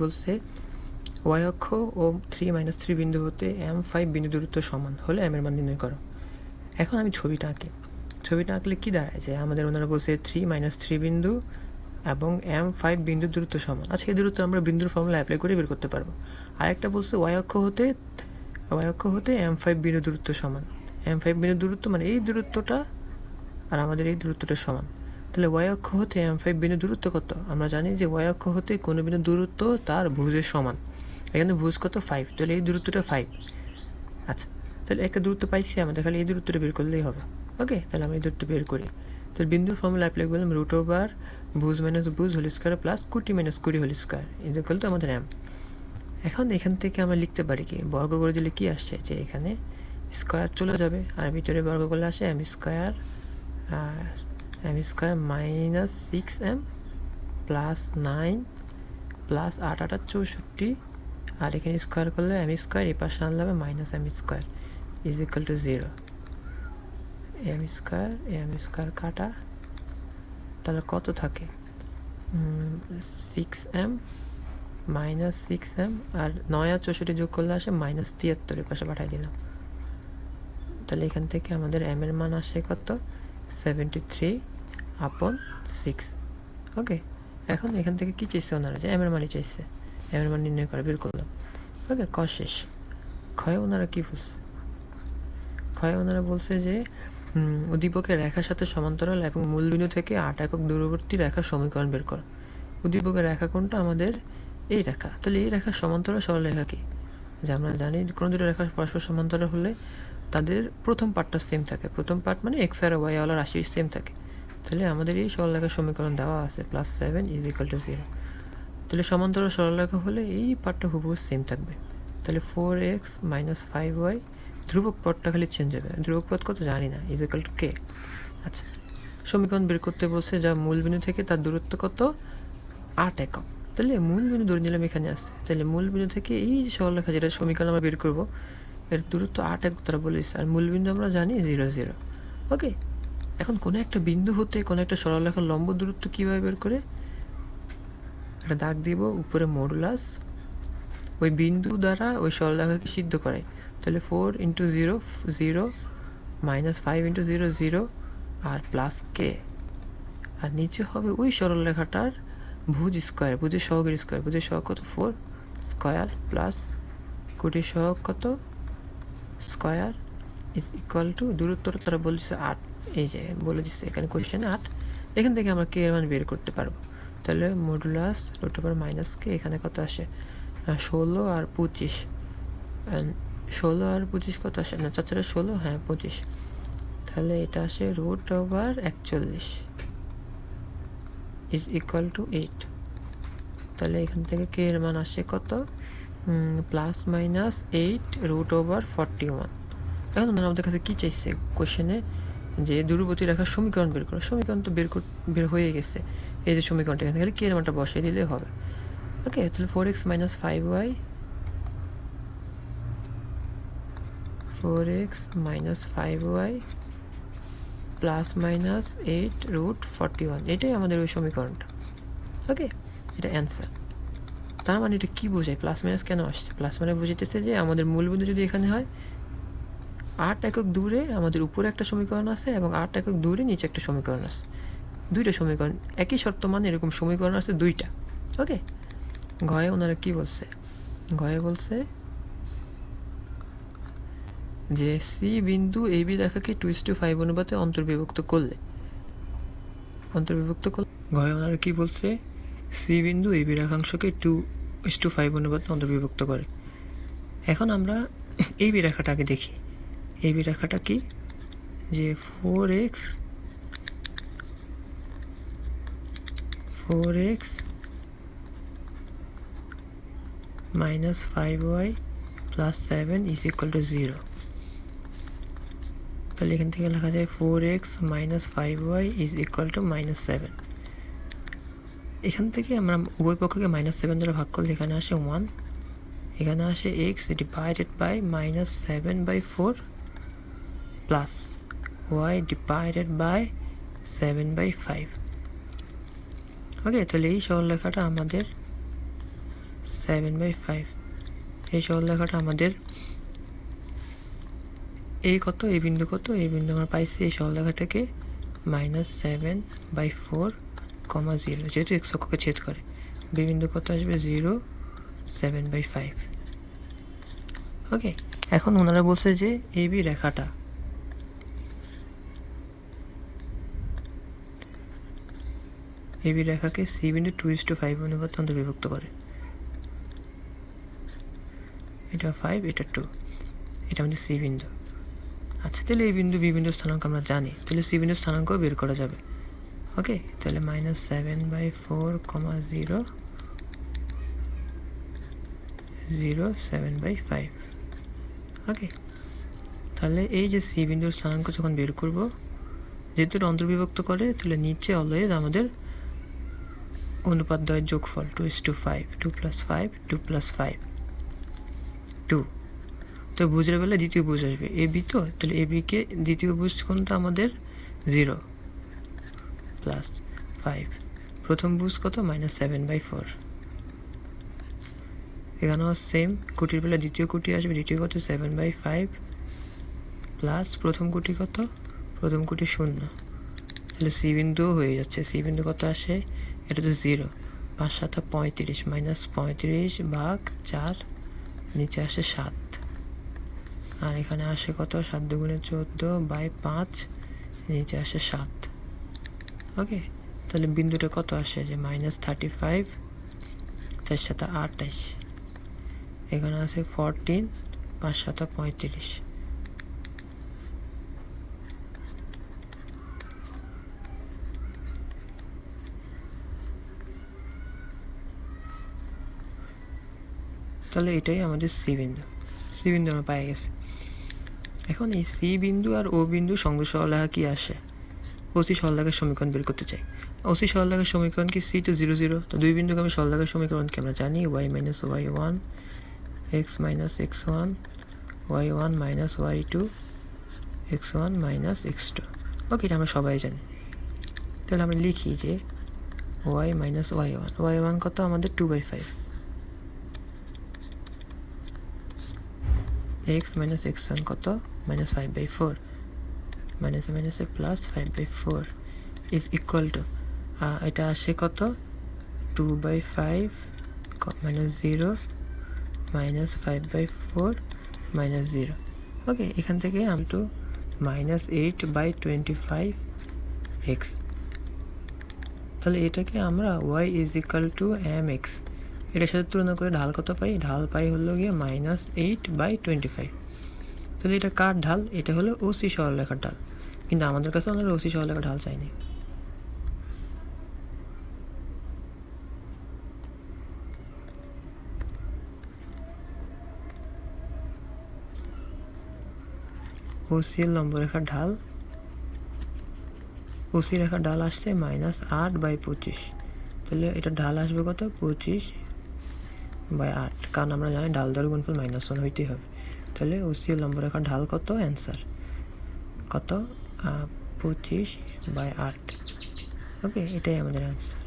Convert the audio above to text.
বলছে ওয়াই অক্ষ ও 3 - 3 বিন্দু হতে M5 বিন্দু দূরত্ব সমান হলে M এর মান নির্ণয় করো। এখন আমি ছবিটা আঁকি। ছবিটা আঁকলে কী দাঁড়ায় যে আমাদের ওনারা বলছে 3 - 3 বিন্দু এবং M5 বিন্দুর দূরত্ব সমান। আচ্ছা, এই দূরত্ব আমরা বিন্দুর ফর্মুলা অ্যাপ্লাই করে বের করতে পারবো। আরেকটা বলছে ওয়াই অক্ষ হতে M5 বিন্দু দূরত্ব সমান। M5 বিন্দু দূরত্ব মানে এই দূরত্বটা আর আমাদের এই দূরত্বটা সমান। তাহলে ওয়াই অক্ষ হতে M5 বিন্দু দূরত্ব কত? আমরা জানি যে ওয়াই অক্ষ হতে কোনো বিন্দু দূরত্ব তার ভুজের সমান। এখানে ভুজ কত? 5। তাহলে এই দূরত্বটা 5। আচ্ছা, তাহলে একটা দূরত্ব পাইছি, আমাদের খালি এই দূরত্বটা বের করলেই হবে। ওকে, তাহলে আমি এই দূরত্ব বের করি। তাহলে বিন্দুর ফর্মুলা অ্যাপ্লাই করলাম √/, ভুজ মাইনাস ভুজ whole square plus 20 - 20 whole square is equal to আমাদের M। এখন এখান থেকে আমরা লিখতে পারি কি, বর্গ করে দিলে কি আসছে যে এখানে স্কোয়ার চলে যাবে আর ভিতরে বর্গ করলে আসে M square minus 6M plus 9 plus 8 × 8 = 64 আর এখানে স্কোয়ার করলে M স্কোয়ার এই পাশে আনলে হবে minus M square is equal two 0। M square কাটা, তাহলে কত থাকে? 6M মাইনাস 6M আর 9 আর 64 যোগ করলে আসে মাইনাস 73, এর পাশে পাঠিয়ে দিলাম। তাহলে এখান থেকে আমাদের M এর মান আসে কত? 73/6। ওকে, এখন এখান থেকে কী চাইছে ওনারা? যে M এর মানই চাইছে। M এর মান নির্ণয় করে বের করলাম। ওকে, ক শেষ। ক্ষয়ে ওনারা কী বলছে? ক্ষয়ে ওনারা বলছে যে উদ্দীপকের রেখার সাথে সমান্তরাল এবং মূল বিন্দু থেকে 8 একক দূরবর্তী রেখার সমীকরণ বের কর। উদ্দীপকের রেখা কোনটা? আমাদের এই রেখা। তাহলে এই রেখার সমান্তরাল সরলরেখা কি? যে আমরা জানি কোনো দুটো রেখা পরস্পর সমান্তরাল হলে তাদের প্রথম পার্টটা সেম থাকে। প্রথম পার্ট মানে এক্স আর ওয়াই ওয়ালা রাশি সেম থাকে। তাহলে আমাদের এই সরলরেখার সমীকরণ দেওয়া আছে +7 = 0। তাহলে সমান্তরাল সরলরেখা হলে এই পার্টটা হুবহু সেম থাকবে। তাহলে 4x - 5y, ধ্রুবক পদটা খালি চেঞ্জ হবে। ধ্রুবক পদ কত জানি না, = k। আচ্ছা, সমীকরণ বের করতে বলছে যা মূল বিন্দু থেকে তার দূরত্ব কত? 8 একক। তাহলে মূল বিন্দু ধরে নিলাম এখানে আছে। তাহলে মূল বিন্দু থেকে এই যে সরলরেখা যেটা সমীকরণ আমরা বের করবো এর দূরত্ব 8 একক তারা বলেছে, আর মূল বিন্দু আমরা জানি 0, 0। ওকে, এখন কোনো একটা বিন্দু হতে কোনো একটা সরলরেখার লম্ব দূরত্ব কীভাবে বের করে? একটা দাগ দিব উপরে মডুলাস, ওই বিন্দু দ্বারা ওই সরলরেখাকে সিদ্ধ করাই। তাহলে 4 × 0 0 মাইনাস 5 × 0 0 আর প্লাস k, আর নিচে হবে ওই সরলরেখাটার ভুজ স্কোয়ার, ভুজের সহগের স্কোয়ার। ভুজের সহগ কত? 4 স্কোয়ার প্লাস কোটির সহগ কত? স্কোয়ার ইজ ইকুয়াল টু দূরত্বটা তারা বলছে 8। এই যে বলে দিচ্ছে এখানে কোয়েশ্চেনে 8। এখান থেকে আমরা k এর মান বের করতে পারবো। তাহলে মডুলাস √-k, এখানে কত আসে? 16 আর 25। 16 আর 25 কত আসে? না, 4 × 16, হ্যাঁ 25। তাহলে এটা আসে √41 ইজ ইকুয়াল টু 8। তাহলে এখান থেকে k এর মান আসে কত? +-8 √41। এখন আমাদের কাছে কী চাইছে কোশ্চেনে? যে দূরবর্তী রেখার সমীকরণ বের করো। সমীকরণ তো বের হয়ে গেছে। এই যে সমীকরণটা, এখানে খালি k এর মানটা বসিয়ে দিলেই হবে। ওকে, তাহলে 4x - 5y +-8 √41, এটাই আমাদের ওই সমীকরণটা। ওকে, এটা অ্যান্সার। তার মানে এটা কী বোঝায়? প্লাস মাইনাস কেন আসছে? প্লাস মানে বুঝাইতেছে যে আমাদের মূলবিন্দু যদি এখানে হয় 8 একক দূরে আমাদের উপরে একটা সমীকরণ আছে এবং 8 একক দূরে নিচে একটা সমীকরণ আছে। দুইটা সমীকরণ, একই শর্ত মানে এরকম সমীকরণ আছে দুইটা। ওকে, ঘয়ে ওনারা কী বলছে? ঘয়ে বলছে যে সি বিন্দু AB রেখাকে 2:5 অনুপাতে অন্তর্বিভক্ত করলে ঘয়ে ওনারা কী বলছে? সি বিন্দু AB রেখাংশকে 2:5 অনুপাতে অন্তর্বিভক্ত করে। এখন আমরা AB রেখাটাকে দেখি। AB রেখাটা কি? যে 4x - 5y + 7 = 0। তাহলে এখান থেকে লেখা যায় 4x - 5y = -7। এখান থেকে আমরা উভয় পক্ষকে -7 দ্বারা ভাগ করলে এখানে আসে 1, এখানে আসে x / -7/4 প্লাস y / 7/5। ওকে, তাহলে এই সরলরেখাটা আমাদের 7/5। এই সরলরেখাটা আমাদের এই কত, এই বিন্দু কত, এই বিন্দু আমরা পাইছি এই সরলরেখা থেকে -7/4, 0, যেহেতু x অক্ষকে ছেদ করে। বি বিন্দু কত আসবে 0, 7/5। ওকে, এখন ওনারা বলছে যে এবি রেখাটা এবি রেখাকে সি বিন্দু 2:5 অনুপাতে অন্তর্বিভক্ত করে। এটা 5, এটা 2, এটা আমাদের সি বিন্দু। আচ্ছা, তাহলে এই বিন্দু বি বিন্দুর স্থানাঙ্ক আমরা জানি, তাহলে সি বিন্দুর স্থানাঙ্ক বের করা যাবে। ওকে, তাহলে -7/4, 0, 0, 7/5। ওকে, তাহলে এই যে সি বিন্দুর স্থানাঙ্ক যখন বের করব, যেহেতু এটা অন্তর্বিভক্ত করে, তাহলে নিচে অলওয়েজ আমাদের অনুপাত দ্বয়ের যোগফল 2:5, 2 + 5, 2 + 5, 2। তো বুঝের বেলা দ্বিতীয় বুঝ আসবে এ বি, তো তাহলে এ বিকে দ্বিতীয় বুঝ কোনটা আমাদের 0 + 5। প্রথম বুঝ কত -7/4। এখানেও সেম, কোটির বেলা দ্বিতীয় কোটি আসবে, দ্বিতীয় কত 7/5 প্লাস প্রথম কোটি কত, প্রথম কোটি 0। তাহলে সি বিন্দুও হয়ে যাচ্ছে। সি বিন্দু কত আসে, এটা তো 0, 5 × 7 = 35, -35/4, নিচে আসে 7। আর এখানে আসে কত, 7 × 2 = 14/5, নিচে আসে 7। ওকে, তাহলে বিন্দুটা কত আসে যে -35, 4 × 7 = 28, এখানে আছে 14, 5 × 7 = 35। তাহলে এটাই আমাদের সি বিন্দু। সি বিন্দু আমরা পেয়ে গেছি। এখন এই সি বিন্দু আর ও বিন্দু সংযোগ সরলরেখা কি আসে, ওসি সরলরেখার সমীকরণ বের করতে চাই। ওসি সরলরেখার সমীকরণ কি, সি তো 0, 0, তো দুই বিন্দুগামী সরলরেখার সমীকরণকে আমরা জানি y - y1, x - x1, y1 - y2, x1 - x2। ওকে, এটা আমরা সবাই জানি। তাহলে আমরা লিখি যে y - y1, y1 কত আমাদের 2/5, x - x1 কত -5/4, -a +5/4 ইজ ইকুয়াল টু, এটা আসে কত 2/5 -0 -5/4 -0। ওকে, এখান থেকে আমি তো -8/25x। তাহলে এটাকে আমরা y = mx, এটার সাথে তুলনা করে ঢাল কত পাই, ঢাল পাই হলো গিয়ে -8/25। তাহলে এটা কার ঢাল, এটা হলো ওসি সরলরেখার ঢাল, কিন্তু আমাদের কাছে আমরা ওসি সরলরেখার ঢাল চাইনি। ওসি লম্ব রেখার ঢাল, ওসি রেখার ঢাল আসছে -8/25। তাহলে এটা ঢাল আসবে কত, 25/8, কারণ আমরা জানি ঢাল দ্বারা গুণফল -1 হইতেই হবে। তাহলে ওসি লম্ব রেখার ঢাল কত, অ্যান্সার কত, 25/8। ওকে, এটাই আমাদের অ্যান্সার।